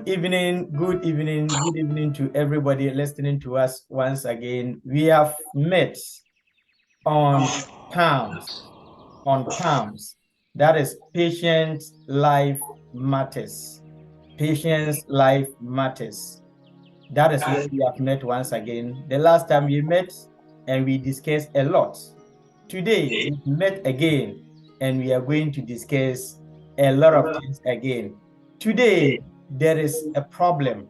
good evening to everybody listening to us once again. We have met on terms. That is patient life matters. Patient's life matters. That is where we have met once again. The last time we met and we discussed a lot. Today we met again and we are going to discuss a lot of things again. Today there is a problem.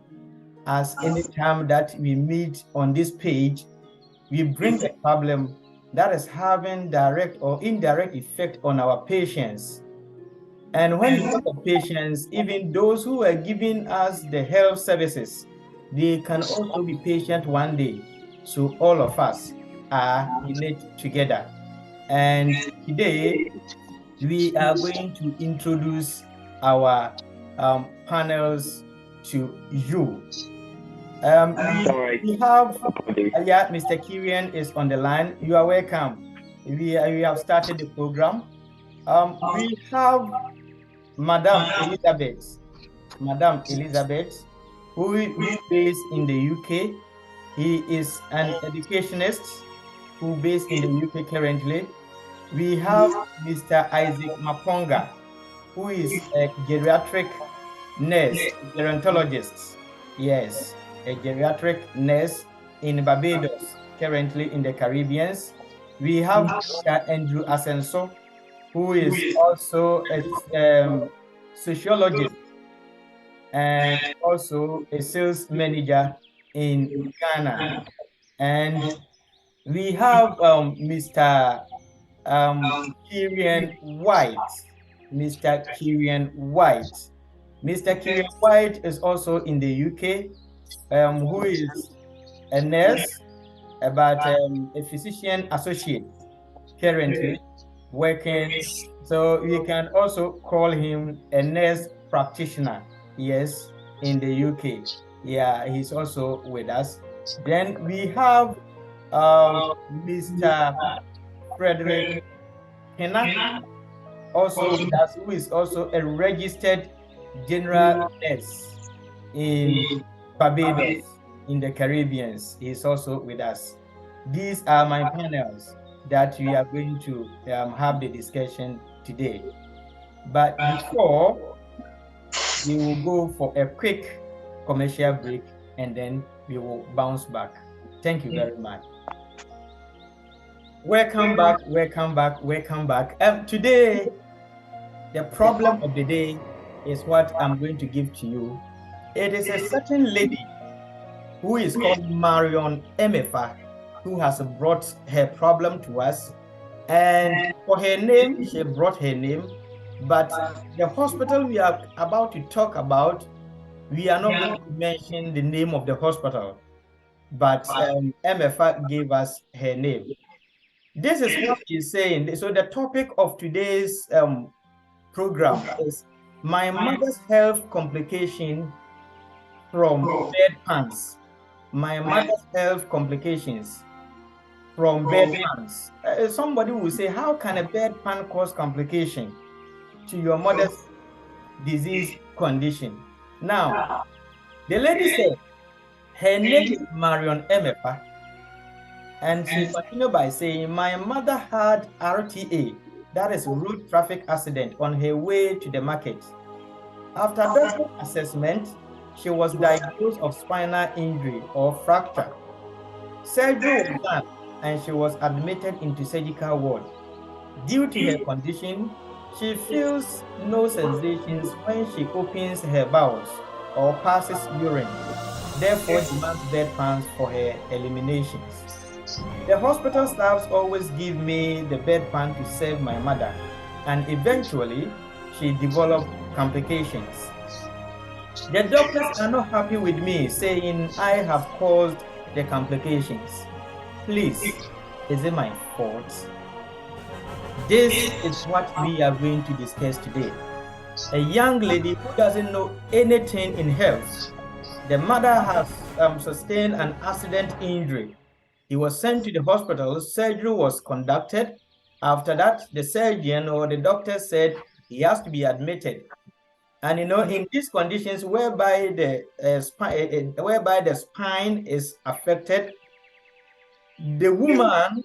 As any time that we meet on this page, we bring a problem that is having direct or indirect effect on our patients. And when we talk of patients, even those who are giving us the health services, they can also be patient one day. So all of us are in it together. And today we are going to introduce our panels to you. We have, Mr. Kirian is on the line. You are welcome. We have started the program. We have Madam Elizabeth, who is based in the UK. He is an educationist who is based in the UK currently. We have Mr. Isaac Maponga, who is a geriatric nurse, gerontologist. Yes, a geriatric nurse in Barbados, currently in the Caribbean. We have Mr. Andrew Asenso, who is also a sociologist and also a sales manager in Ghana. And we have Mr. Kirian White. Mr. Kirian White. Mr. Kirian White is also in the UK, who is a nurse, but a physician associate currently working. So you can also call him a nurse practitioner. Yes, in the UK. Yeah, he's also with us. Then we have Mr. Frederick Hena, also with us, who is also a registered general nurse in Barbados, in the Caribbean. He is also with us. These are my panels that we are going to have the discussion today. But before, we will go for a quick commercial break and then we will bounce back. Thank you very much. Welcome back. Today, the problem of the day is what I'm going to give to you. It is a certain lady who is called Marion Emefa, who has brought her problem to us. And for her name, she brought her name. But the hospital we are about to talk about, we are not going to mention the name of the hospital. But Emefa gave us her name. This is what she's saying. So the topic of today's program is my mother's health complication from bedpans. My mother's health complications from bedpans. Somebody will say, how can a bedpan cause complication to your mother's disease condition? Now, the lady said her name is Marion Emefa, and she continued by saying, my mother had RTA, that is road traffic accident, on her way to the market. After doctor assessment, she was diagnosed of spinal injury or fracture. Surgery was done and she was admitted into surgical ward. Due to her condition, she feels no sensations when she opens her bowels or passes urine, therefore demands bedpans for her eliminations. The hospital staffs always give me the bedpan to serve my mother, and eventually she developed complications. The doctors are not happy with me, saying I have caused the complications. Please, is it my fault? This is what we are going to discuss today. A young lady who doesn't know anything in health. The mother has sustained an accident injury. He was sent to the hospital. Surgery was conducted. After that, the surgeon or the doctor said he has to be admitted. And in these conditions whereby the spine is affected, the woman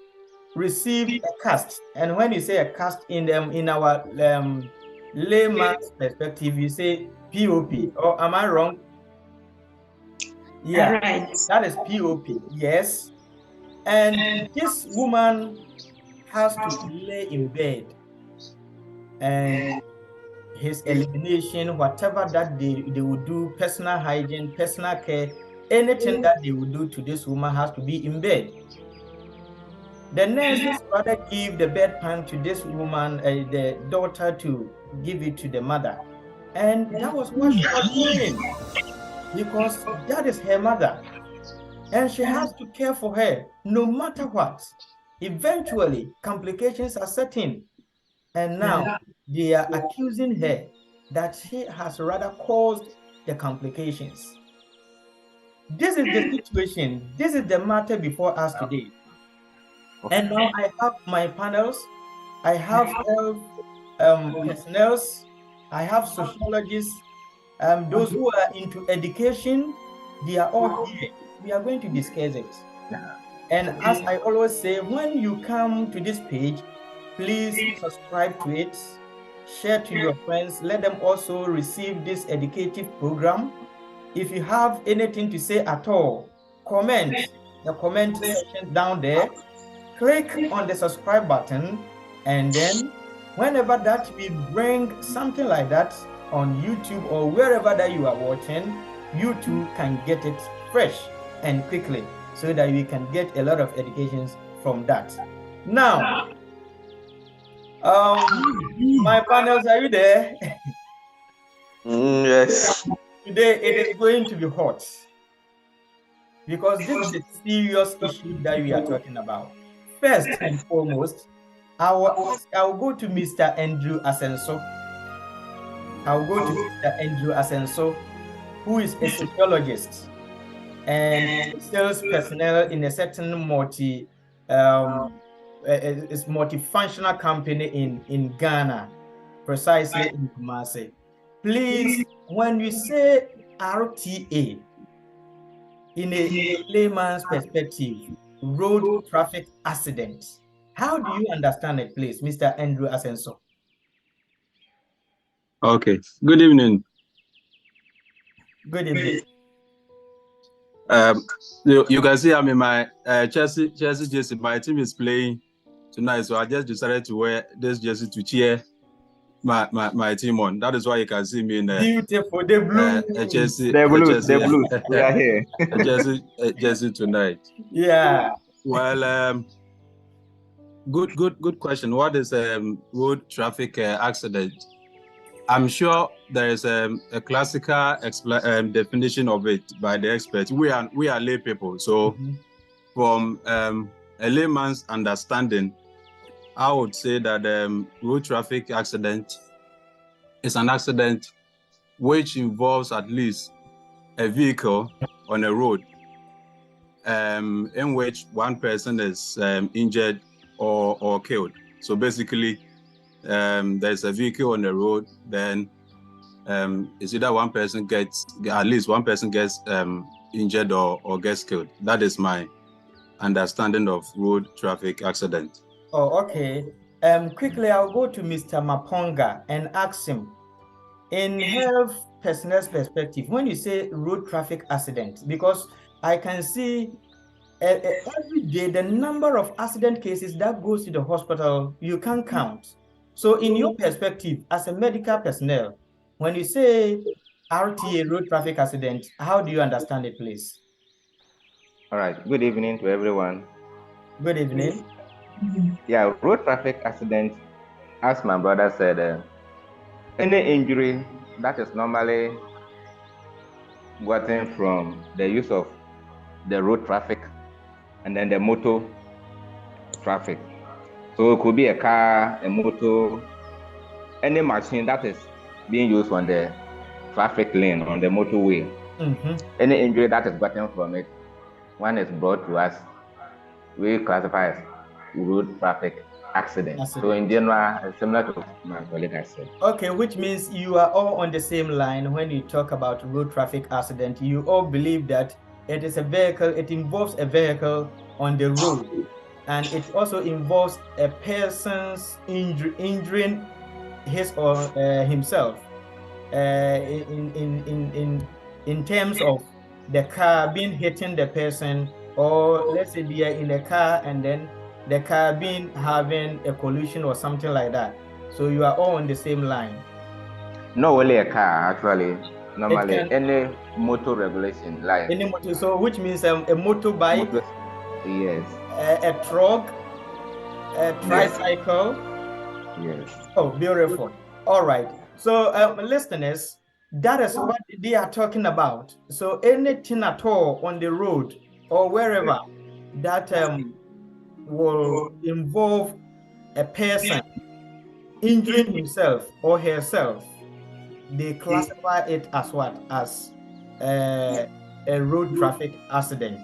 received a cast. And when you say a cast in our layman's perspective, you say POP. Or am I wrong? Yeah, right. that is POP. Yes. And this woman has to lay in bed, and his elimination, whatever that they will do, personal hygiene, personal care, anything that they will do to this woman has to be in bed. The nurses rather give the bedpan to this woman, the daughter, to give it to the mother. And that was what she was doing, because that is her mother. And she has to care for her no matter what. Eventually, complications are setting. And now they are accusing her that she has rather caused the complications. This is the situation. This is the matter before us today. And now I have my panels. I have health personnel. I have sociologists, those who are into education. They are all here. We are going to discuss it. And as I always say, when you come to this page, please subscribe to it, share to your friends, let them also receive this educative program. If you have anything to say at all, comment the comment section down there, click on the subscribe button, and then whenever that we bring something like that on YouTube or wherever that you are watching, you too can get it fresh and quickly, so that we can get a lot of educations from that. Now, my panels, are you there? Yes. Today it is going to be hot, because this is a serious issue that we are talking about. First and foremost, I'll go to Mr. Andrew Asenso. I'll go to Mr. Andrew Asenso, who is a sociologist and sales personnel in a certain multifunctional company in Ghana, precisely in Kumasi. Please, when you say RTA, in a layman's perspective, road traffic accident, how do you understand it, please, Mr. Andrew Asenso? Okay. Good evening. Good evening. You can see I'm in my Chelsea jersey. My team is playing tonight, so I just decided to wear this jersey to cheer my team on. That is why you can see me in beautiful, the blue, Chelsea, the blues. We are here. Jersey tonight. Yeah. Well, good question. What is road traffic accident? I'm sure there is a classical definition of it by the experts. We are lay people, so from a layman's understanding, I would say that road traffic accident is an accident which involves at least a vehicle on a road in which one person is injured or killed. So basically, there's a vehicle on the road, then it's either at least one person gets injured or gets killed. That is my understanding of road traffic accident. Oh, okay. Quickly, I'll go to Mr. Maponga and ask him, in health personnel's perspective, when you say road traffic accident, because I can see every day the number of accident cases that goes to the hospital, you can't count. So in your perspective as a medical personnel, when you say RTA, road traffic accident, how do you understand it, please? All right. Good evening to everyone. Good evening. Yeah, road traffic accident, as my brother said, any injury that is normally gotten from the use of the road traffic and then the motor traffic. So it could be a car, a motor, any machine that is being used on the traffic lane, on the motorway. Any injury that is gotten from it, when it's brought to us, we classify as road traffic accident. So in general, it's similar to my colleague I said. Okay, which means you are all on the same line when you talk about road traffic accident. You all believe that it is a vehicle, it involves a vehicle on the road, and it also involves a person's injuring his or himself in terms of the car being hitting the person, or let's say they are in a car and then the car being having a collision or something like that. So you are all on the same line. Not only a car, actually. Normally, any motor regulation, like any motor. So which means a motorbike, yes, a truck, a tricycle. Yes. Oh, beautiful. All right. So listeners, that is what they are talking about. So anything at all on the road or wherever that will involve a person injuring himself or herself, they classify it as what? As a road traffic accident.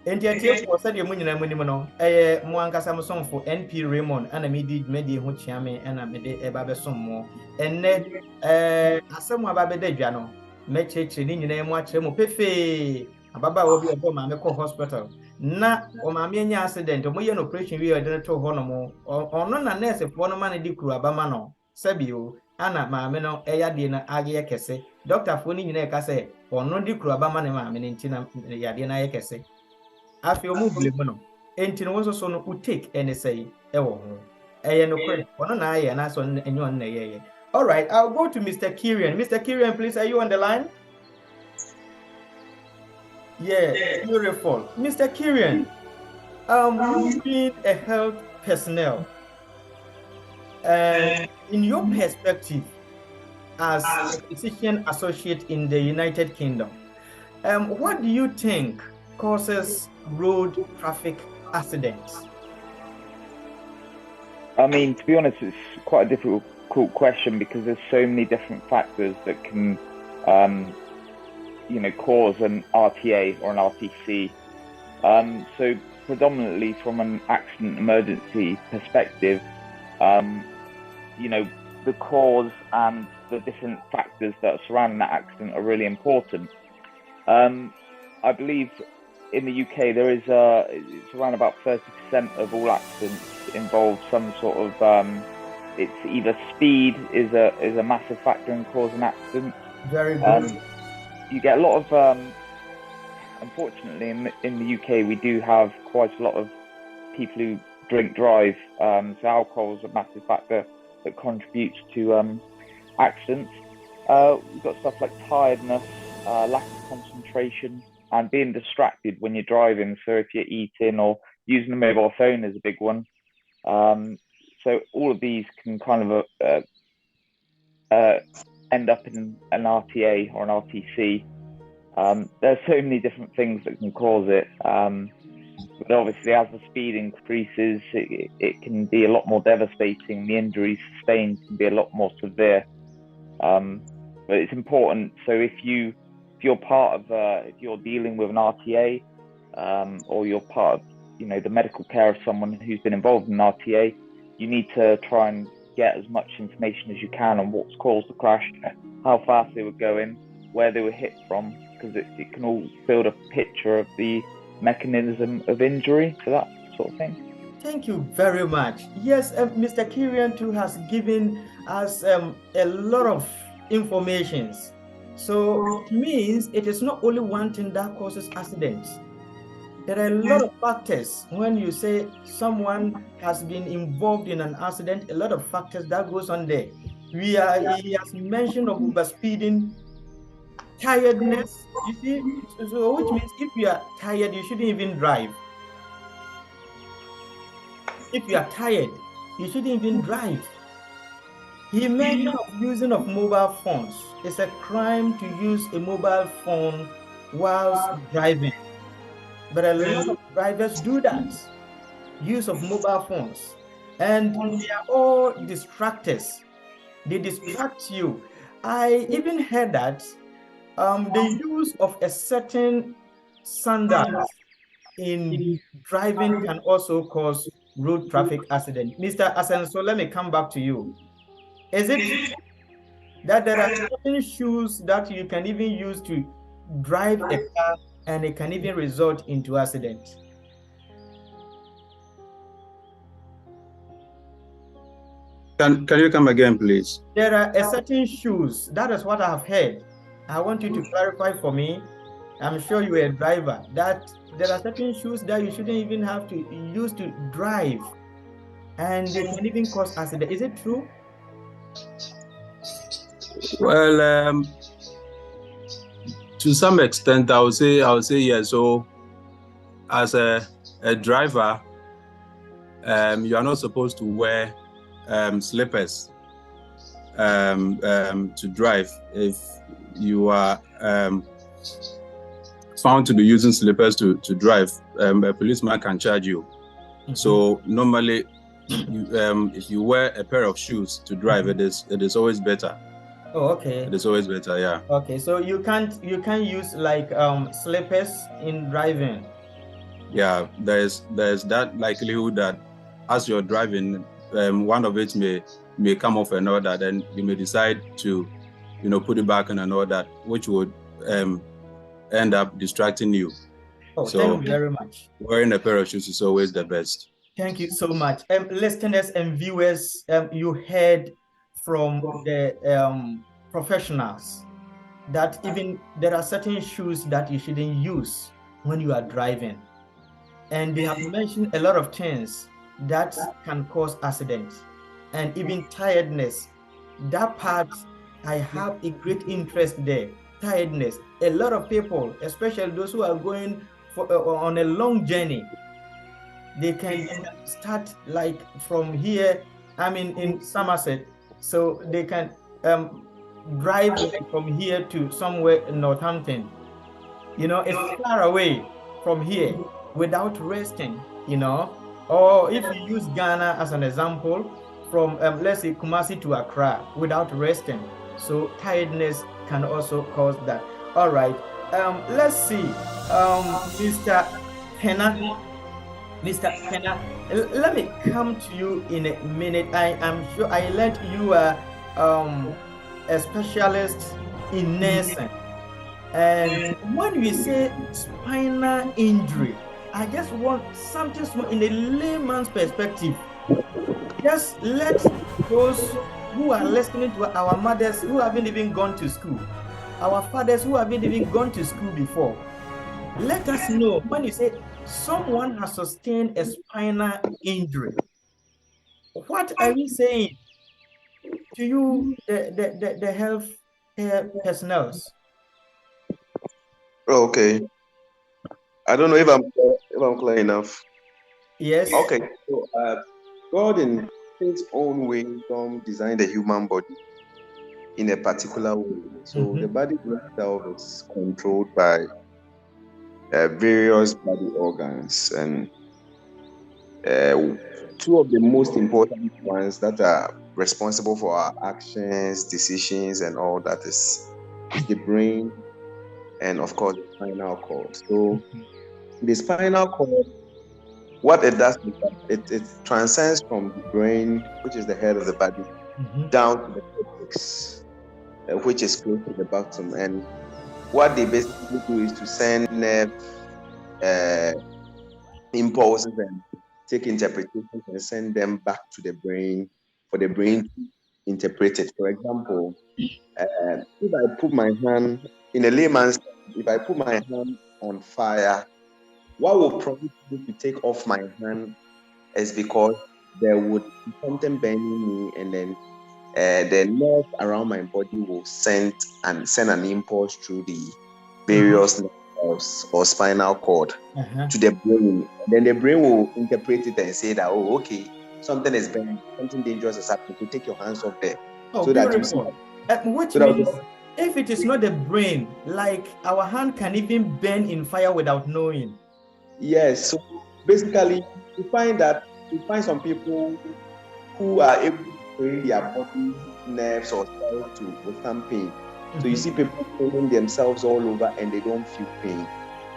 Entiatiefo sɛ deɛ mo nyinaa mo nim no ɛyɛ mo ankasa mo somfo NP Raymond ana medi dwumadie ho kyea me ɛna mede ɛba bɛsom mo ɛnnɛ asɛm a aba bɛda dwa no mɛkyerɛkyerɛ ne nyinaa mu akyerɛ mo pefee ababaawa bi ɔbɔ maame kɔ hospital na ɔmaame anya accident ɔmoyɛ no operation wie ɔde no too hɔ nom ɔno na nursefoɔ no ma no de kuru aba ma no sɛbio ana maame no ɛyɛ adeɛ no ayɛ kɛse doctorfoɔ no nyinaa ɛka sɛ ɔno de kuru aba ma ne maame no nti na yadeɛ no ayɛ kɛse afei ɔmo blame no enti no nso so no take any say ɛwɔ ho ɛyɛ no kore ɔno na ayɛ na so ɛnyɛ ɔno na ɛyɛ. All right, I'll go to Mr. Kirian. Mr. Kirian, please, are you on the line? Yeah, beautiful. Mr. Kirian, you being a health personnel, in your perspective as a physician associate in the United Kingdom, what do you think causes road traffic accidents? I mean, to be honest, it's quite a difficult question because there's so many different factors that can, cause an RTA or an RTC. So predominantly from an accident emergency perspective, the cause and the different factors that are surrounding that accident are really important. I believe in the UK there is it's around about 30% of all accidents involve some sort of it's either speed is a massive factor in causing accidents. Very good. You get a lot of unfortunately in the UK we do have quite a lot of people who drink drive, so alcohol is a massive factor that contributes to accidents. We've got stuff like tiredness, lack of concentration, and being distracted when you're driving. So if you're eating or using a mobile phone is a big one. So all of these can kind of end up in an RTA or an RTC. There's so many different things that can cause it. But obviously as the speed increases, it can be a lot more devastating. The injuries sustained can be a lot more severe. But it's important. So if you're if you're dealing with an RTA, or you're part of, the medical care of someone who's been involved in an RTA, you need to try and get as much information as you can on what's caused the crash, how fast they were going, where they were hit from, because it can all build a picture of the mechanism of injury, so that sort of thing. Thank you very much. Yes, Mr. Kirian too has given us a lot of information. So it means it is not only one thing that causes accidents. There are a lot of factors. When you say someone has been involved in an accident, a lot of factors that goes on there. He has mentioned of overspeeding, tiredness, you see, so which means if you are tired, you shouldn't even drive. If you are tired, you shouldn't even drive. He mentioned of using of mobile phones. It's a crime to use a mobile phone whilst driving. But a lot of drivers do that, use of mobile phones. And they are all distractors. They distract you. I even heard that the use of a certain sandals in driving can also cause road traffic accident. Mr. Asenso, let me come back to you. Is it true that there are certain shoes that you can even use to drive a car and it can even result into accident? Can you come again, please? There are a certain shoes. That is what I have heard. I want you to clarify for me. I'm sure you are a driver. That there are certain shoes that you shouldn't even have to use to drive, and they can even cause accident. Is it true? Well, to some extent, I would say yes. So, as a driver, you are not supposed to wear slippers to drive. If you are found to be using slippers to drive, a policeman can charge you. Mm-hmm. So normally, if you wear a pair of shoes to drive, mm-hmm. it is always better. Oh, okay. It is always better, yeah. Okay, so you can't use like slippers in driving. Yeah, there's that likelihood that as you're driving, one of it may come off and all that, and you may decide to, put it back on and all that, which would end up distracting you. Oh, so thank you very much. Wearing a pair of shoes is always the best. Thank you so much. Listeners and viewers, you heard from the professionals that even there are certain shoes that you shouldn't use when you are driving. And they have mentioned a lot of things that can cause accidents and even tiredness. That part, I have a great interest there. Tiredness. A lot of people, especially those who are going on a long journey, they can start like from here. I'm in Somerset, so they can drive from here to somewhere in Northampton. It's far away from here without resting, or if you use Ghana as an example, from let's say Kumasi to Accra without resting. So tiredness can also cause that. All right, let's see, Mr. Penna. Mr. Penna, let me come to you in a minute. I am sure I learned you are a specialist in nursing. And when we say spinal injury, I just want something small in a layman's perspective. Just let those who are listening to our mothers who haven't even gone to school, our fathers who haven't even gone to school before, let us know when you say someone has sustained a spinal injury. What are we saying to you, the health personnel? Okay. I don't know if I'm clear enough. Yes. Okay. So God in His own wisdom designed the human body in a particular way. So the body itself is controlled by various body organs, and two of the most important ones that are responsible for our actions, decisions, and all that is the brain, and of course the spinal cord. So the spinal cord, what it does is that it transcends from the brain, which is the head of the body, down to the cortex, which is close to the bottom. And what they basically do is to send nerve impulses and take interpretations and send them back to the brain for the brain to interpret it. For example, if I put my hand, in a layman's, if I put my hand on fire, what will prompt me to take off my hand is because there would be something burning me, and then the nerve around my body will send an impulse through the various nerves or spinal cord to the brain. And then the brain will interpret it and say that, oh, okay, something is burning, something dangerous is happening, to take your hands off there. Oh, so beautiful. Which means if it is not the brain, like our hand can even burn in fire without knowing. Yes. So basically, you find some people who are able to train their body nerves or cells to withstand pain. So you see people training themselves all over and they don't feel pain.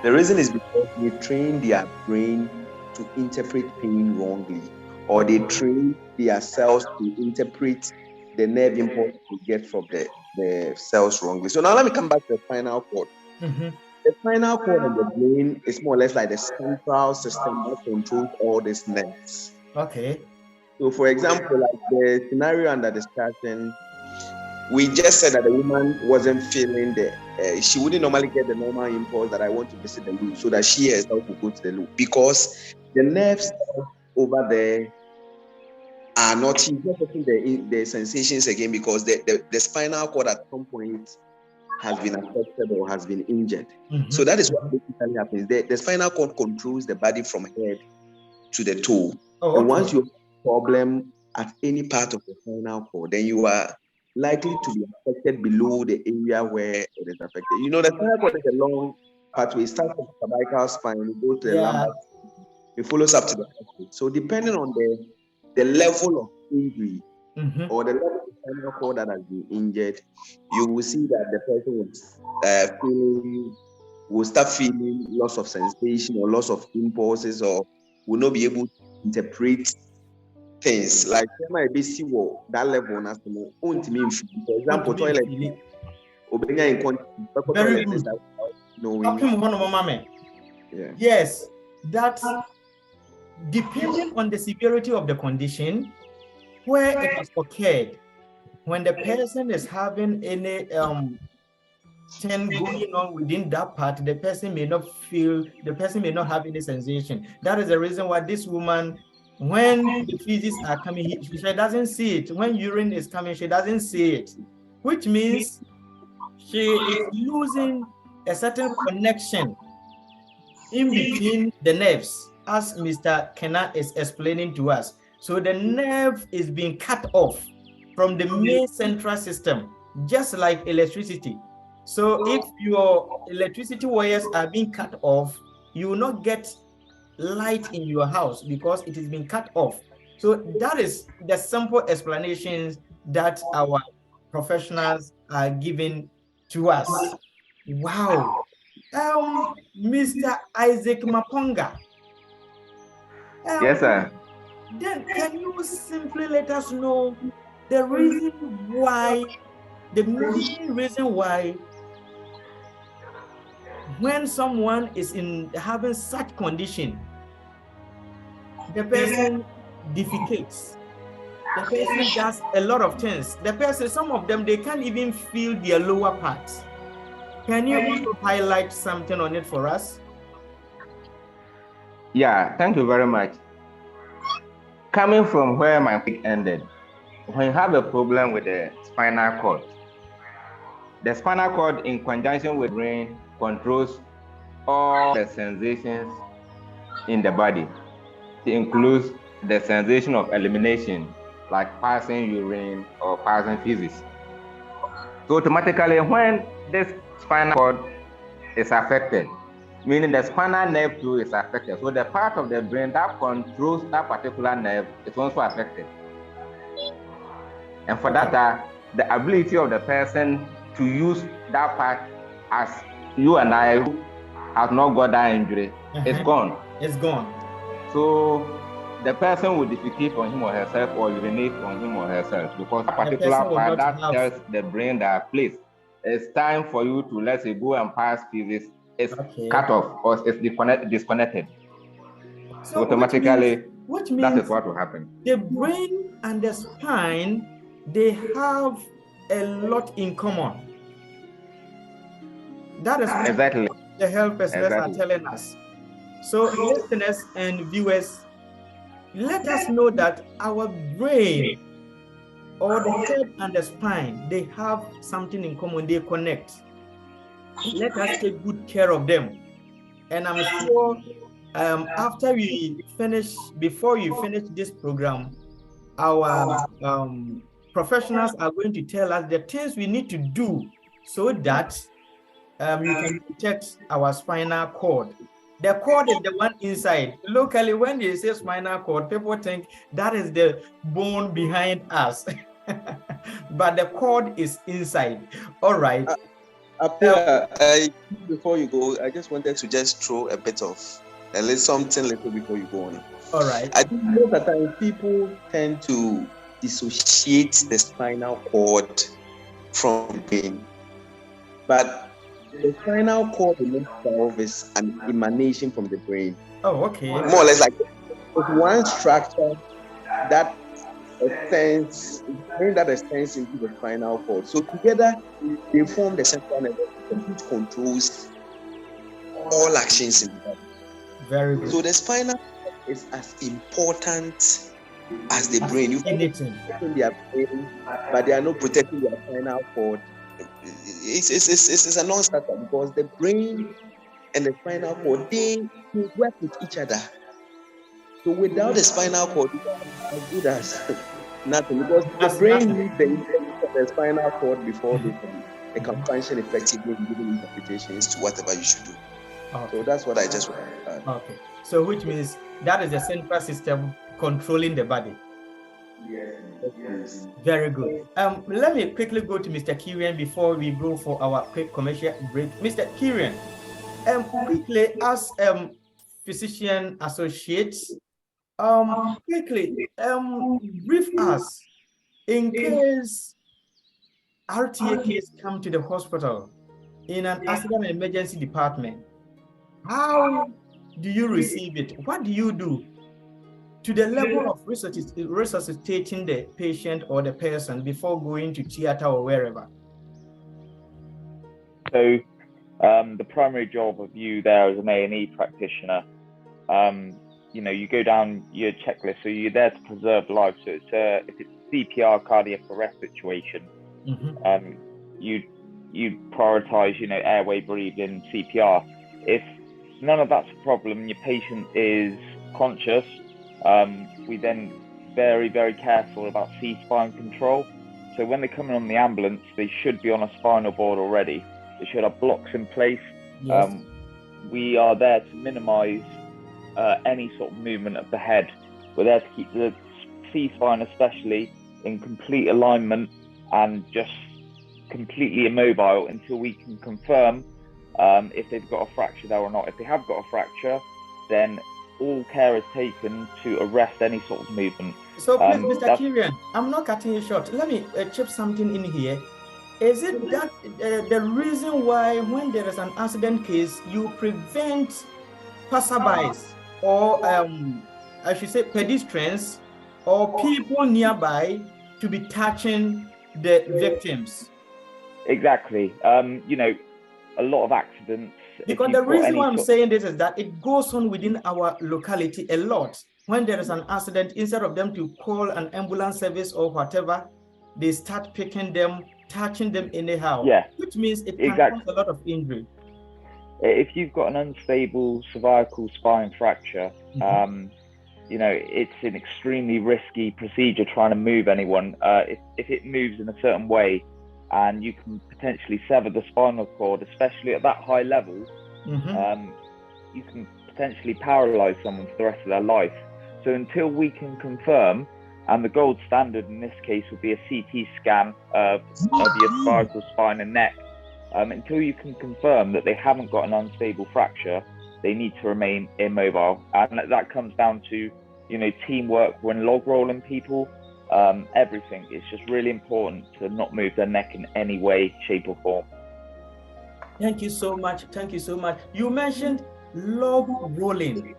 The reason is because they train their brain to interpret pain wrongly. or they train their cells to interpret the nerve impulse we get from the cells wrongly. So now let me come back to the spinal cord. Mm-hmm. The spinal cord in the brain is more or less like the central system that controls all these nerves. Okay. So, for example, like the scenario under discussion, we just said that the woman wasn't feeling she wouldn't normally get the normal impulse that I want to visit the loo, so that she herself would go to the loo, because the nerves over there are not, she's not getting the sensations again, because the spinal cord at some point has been affected or has been injured. Mm-hmm. So that is what basically happens. The spinal cord controls the body from head to the toe. Oh, and okay. once you have a problem at any part of the spinal cord, then you are likely to be affected below the area where it is affected. You know, the spinal cord is a long pathway. It starts with the cervical spine, it goes to the lumbar, it follows up to the head. So depending on the level of injury, mm-hmm. or the level of spinal cord that has been injured, you will see that the person will start feeling loss of sensation or loss of impulses, or will not be able to interpret things. Like that level, for example, toilet. Very good. Yeah. Yes, that's depending on the severity of the condition, where it has occurred. When the person is having any thing going on within that part, the person may not have any sensation. That is the reason why this woman, when the feces are coming, she doesn't see it. When urine is coming, she doesn't see it, which means she is losing a certain connection in between the nerves, as Mr. Kenna is explaining to us. So the nerve is being cut off from the main central system, just like electricity. So if your electricity wires are being cut off, you will not get light in your house because it is being cut off. So that is the simple explanations that our professionals are giving to us. Wow. Mr. Isaac Maponga. Yes, sir. Then can you simply let us know the reason why, the main reason why, when someone is having such condition, the person defecates, the person does a lot of things. The person, some of them, they can't even feel their lower parts. Can you also highlight something on it for us? Yeah, thank you very much. Coming from where my week ended, when you have a problem with the spinal cord in conjunction with brain controls all the sensations in the body. It includes the sensation of elimination, like passing urine or passing feces. So automatically, when this spinal cord is affected, meaning the spinal nerve too is affected. So the part of the brain that controls that particular nerve is also affected. And for that, the ability of the person to use that part, as you and I have not got that injury, is gone. It's gone. So the person will defecate on him or herself or urinate on him or herself, because a particular part that tells the brain that, please, it's time for you to, let's say, go and pass feces, is cut off or it's disconnected. So automatically, which means that is what will happen. The brain and the spine, they have a lot in common. That is exactly the health specialists are telling us. So listeners and viewers, let us know that our brain, or the head and the spine, they have something in common. They connect. Let us take good care of them. And I'm sure after we finish, before you finish this program, our professionals are going to tell us the things we need to do so that you can protect our spinal cord. The cord is the one inside. Locally, when they say spinal cord, people think that is the bone behind us. But the cord is inside. All right. Before you go, I just wanted to just throw a bit of A little something little before you go on. All right. I think most of the time people tend to dissociate the spinal cord from the brain. But the spinal cord in itself is an emanation from the brain. Oh, okay. More or less like one structure that extends into the spinal cord. So together they form the central nervous system, which controls all actions in the body. Very good. So the spinal cord is as important as the brain. You can protect their brain, but they are not protecting their spinal cord. It's a non-starter because the brain and the spinal cord, they work with each other. So without the spinal cord, you are as good as nothing, because the brain needs the spinal cord before they can function effectively in giving interpretations to whatever you should do. Okay. So that's what I just want to add. Okay. So which means that is the central system controlling the body. Yes. Very good. Let me quickly go to Mr. Kirian before we go for our quick commercial break. Mr. Kirian, quickly, as physician associates, quickly, brief us in case RTA case come to the hospital in an accident and emergency department. How do you receive it? What do you do to the level of resuscitating the patient or the person before going to theater or wherever? So the primary job of you there as an A&E practitioner, you go down your checklist. So you're there to preserve life. So it's if it's CPR, cardiac arrest situation, you prioritize, airway, breathing, CPR. If none of that's a problem and your patient is conscious, we then very, very careful about C-spine control. So when they come in on the ambulance, they should be on a spinal board already. They should have blocks in place. Yes. We are there to minimize any sort of movement of the head. We're there to keep the C-spine especially in complete alignment and just completely immobile until we can confirm if they've got a fracture there or not. If they have got a fracture, then all care is taken to arrest any sort of movement. So please, Mr. Kirian, I'm not cutting you short. Let me chip something in here. Is it that the reason why when there is an accident case, you prevent passerbys or I should say pedestrians or people nearby to be touching the victims? Exactly. A lot of accidents. Because the reason why I'm saying this is that it goes on within our locality a lot. When there is an accident, instead of them to call an ambulance service or whatever, they start picking them, touching them anyhow. Yeah. Which means it can cause a lot of injury. If you've got an unstable cervical spine fracture, it's an extremely risky procedure trying to move anyone. If it moves in a certain way, and you can potentially sever the spinal cord, especially at that high level, you can potentially paralyze someone for the rest of their life. So until we can confirm, and the gold standard in this case would be a CT scan of your cervical spine and neck, until you can confirm that they haven't got an unstable fracture, they need to remain immobile. And that comes down to, teamwork when log rolling people. Everything. It's just really important to not move their neck in any way, shape or form. Thank you so much. Thank you so much. You mentioned log rolling.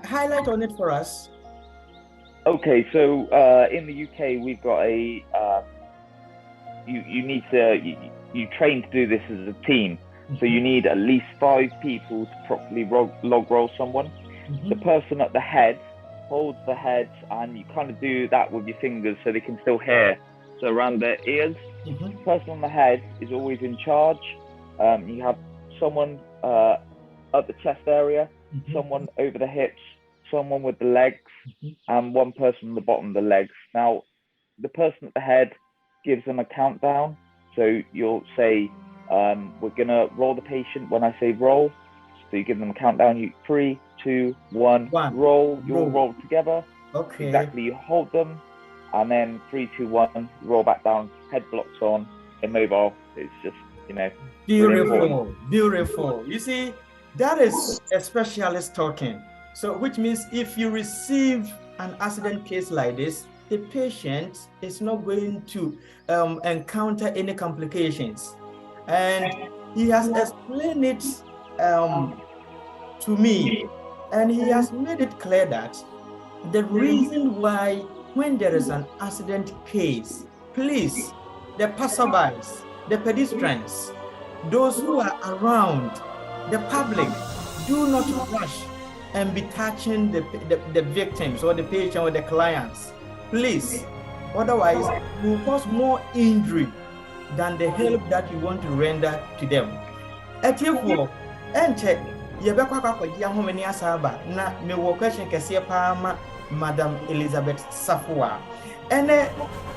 Highlight on it for us. Okay, so in the UK, we've got a, you train to do this as a team. So you need at least 5 people to properly log roll someone. The person at the head holds the head, and you kind of do that with your fingers so they can still hear. So around their ears, the person on the head is always in charge. You have someone at the chest area, someone over the hips, someone with the legs, and one person on the bottom of the legs. Now, the person at the head gives them a countdown. So you'll say, we're gonna roll the patient when I say roll. So you give them a countdown, 3, 2, 1, roll. You all roll together. Okay. Exactly. You hold them, and then 3, 2, 1, roll back down. Head blocks on, immobile. It's just, beautiful, beautiful. You see, That is a specialist talking. So, which means if you receive an accident case like this, the patient is not going to encounter any complications. And he has explained it to me, and he has made it clear that the reason why when there is an accident case, please, the passerbys, the pedestrians, those who are around, the public, do not rush and be touching the victims or the patient or the clients. Please, otherwise you will cause more injury than the help that you want to render to them. Etiefo, enche yebekwa kwakwaji ahomeni asaba na me wo question kese pa ma Madam Elizabeth Safua. Ene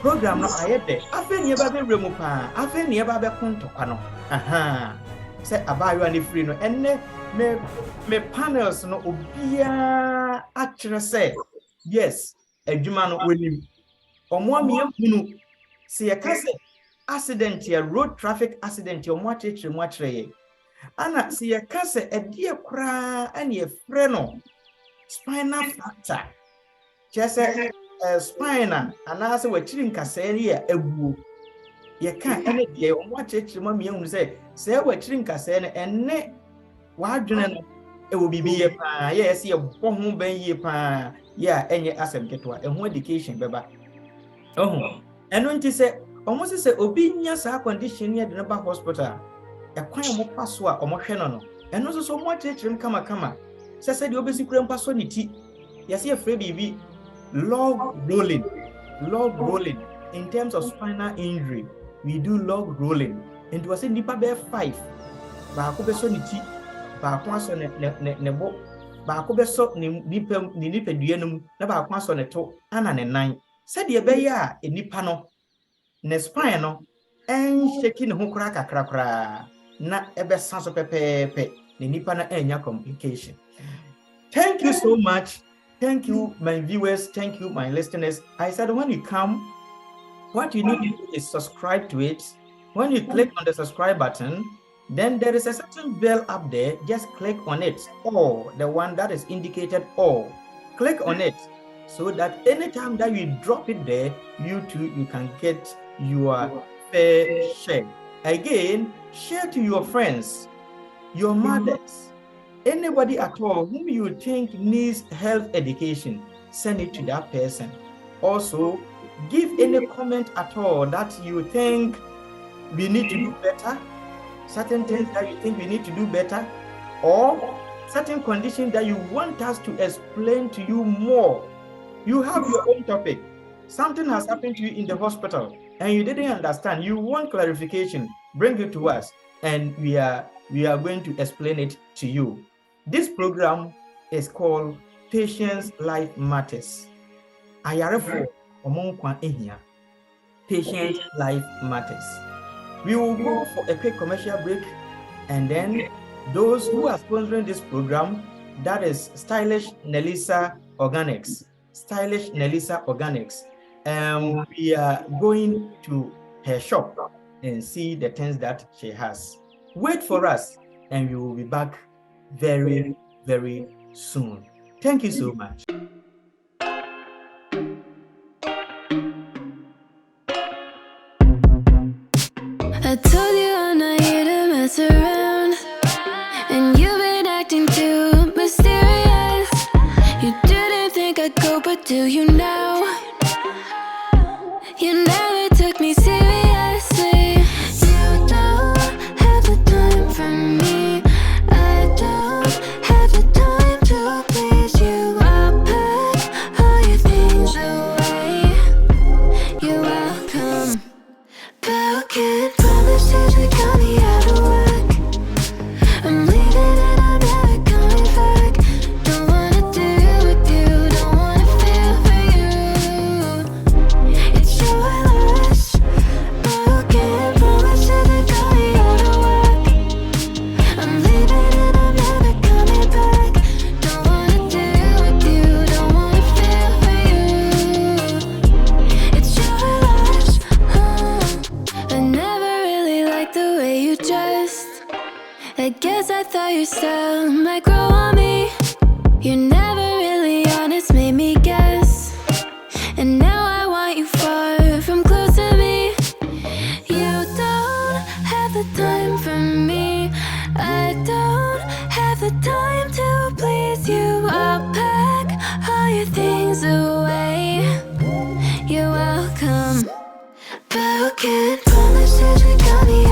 program no ayede afa ni eba be remu pa afa ni eba be kontokwa no aha se abayo ani free no ene me panels no obia akire se yes adwuma no wenim omo amia se yakase accident ya road traffic accident ya omo akire ye ana se yakase edie kra ane ye frɛ no spinal fracture chese spina anase wachiri nkasɛ ne ya aguo ye ka ene de omo akire ma miehunu se wachiri nkasɛ ne ene wadwene no ewo bibiye pa yes ye bo ho ban ye pa ya enye asem ketwa eho education beba eno nti se omo se obi nya sa condition ye de ba hospital ekwan mo paso a omo hwe no eno so mo akirem kama se de obesi kura mpaso ne ti yes ye frɛ bibi log rolling in terms of spinal injury we do log rolling and was nipa be 5 ba ko be so ne ti ba ko aso ne bo ba ko be so ne nipa duanum na ba ko aso ne to ana ne nan se de be ya nipa no ne spine no en sheki ne ho kura kakra na ebe sanso pepepe ne nipa na enya complication. Thank you so much. Thank you, my viewers. Thank you, my listeners. I said when you come, what you need to do is subscribe to it. When you click on the subscribe button, then there is a certain bell up there. Just click on it, or the one that is indicated all. Click on it so that anytime that you drop it there, you can get your fair share. Again, share to your friends, your mothers, anybody at all whom you think needs health education, send it to that person. Also, give any comment at all that you think we need to do better, certain things that you think we need to do better, or certain conditions that you want us to explain to you more. You have your own topic. Something has happened to you in the hospital and you didn't understand. You want clarification, bring it to us, and we are going to explain it to you. This program is called Patients' Life Matters. Ayarefo omonkwa ehia. Patients' Life Matters. We will go for a quick commercial break, and then those who are sponsoring this program, that is Stylish Nelisa Organics. Stylish Nelisa Organics. We are going to her shop and see the things that she has. Wait for us, and we will be back very, very soon. Thank you so much. I told you I'm not here to mess around, and you've been acting too mysterious. You didn't think I'd go, but do you now? You never took me seriously. You don't have the time for me. I don't have the time to please you. I'll pack all your things away. You're welcome. Broken promises that got me out of work. I'm leaving and I'm never coming back. Don't wanna deal with you, don't wanna feel for you. It's your loss. Broken promises that got me out of work. I'm leaving and I'm never coming back. Don't wanna deal with you, don't wanna feel for you. It's your loss. I never really liked the way you dressed. I guess I thought your style might grow on me. You're never really honest, made me guess. And now I want you far from close to me. You don't have the time for me. I don't have the time to please you. I'll pack all your things away. You're welcome, but I can't promise that you got me